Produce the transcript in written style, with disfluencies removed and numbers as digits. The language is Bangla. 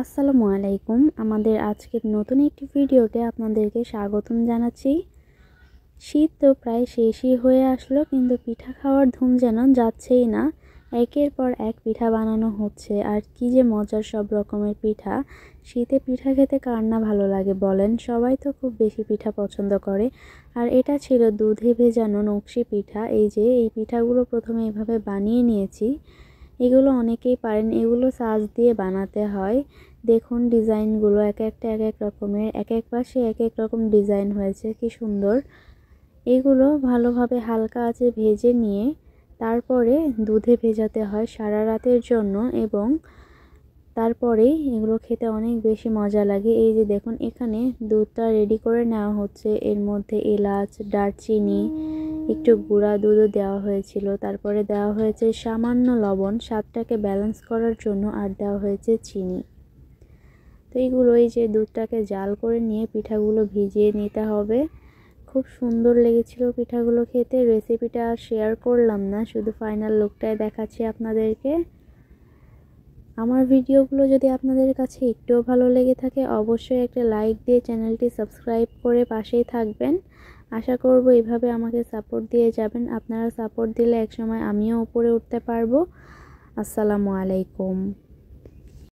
আসসালামু আলাইকুম। আমাদের আজকের নতুন একটি ভিডিওতে আপনাদেরকে স্বাগতম জানাচ্ছি। শীত তো প্রায় শেষই হয়ে আসলো, কিন্তু পিঠা খাওয়ার ধুম যেন যাচ্ছেই না। একের পর এক পিঠা বানানো হচ্ছে, আর কি যে মজার সব রকমের পিঠা। শীতে পিঠা খেতে কার না ভালো লাগে বলেন? সবাই তো খুব বেশি পিঠা পছন্দ করে। আর এটা ছিল দুধে ভেজানো নকশি পিঠা। এই পিঠাগুলো প্রথমে এভাবে বানিয়ে নিয়েছি। এগুলো অনেকেই পারেন, এগুলো সাজ দিয়ে বানাতে হয়। দেখুন ডিজাইনগুলো এক একটা এক এক রকমের, এক এক পাশে এক এক রকম ডিজাইন হয়েছে, কি সুন্দর। এগুলো ভালোভাবে হালকা আঁচে ভেজে নিয়ে তারপরে দুধে ভেজাতে হয় সারা রাতের জন্য, এবং তারপরেই এগুলো খেতে অনেক বেশি মজা লাগে। এই যে দেখুন, এখানে দুধটা রেডি করে নেওয়া হচ্ছে। এর মধ্যে এলাচ, দারচিনি, একটু গুঁড়া দুধও দেওয়া হয়েছিল। তারপরে দেওয়া হয়েছে সামান্য লবণ স্বাদটাকে ব্যালেন্স করার জন্য, আর দেওয়া হয়েছে চিনি। তো এইগুলো, এই যে দুধটাকে জাল করে নিয়ে পিঠাগুলো ভিজিয়ে নিতে হবে। খুব সুন্দর লেগেছিল পিঠাগুলো খেতে। রেসিপিটা আর শেয়ার করলাম না, শুধু ফাইনাল লুকটাই দেখাচ্ছি আপনাদেরকে। আমার ভিডিওগুলো যদি আপনাদের কাছে একটুও ভালো লেগে থাকে, অবশ্যই একটা লাইক দিয়ে চ্যানেলটি সাবস্ক্রাইব করে পাশেই থাকবেন। আশা করব এইভাবে আমাকে সাপোর্ট দিয়ে যাবেন। আপনারা সাপোর্ট দিলে একসময় আমিও উপরে উঠতে পারবো। আসসালামু আলাইকুম।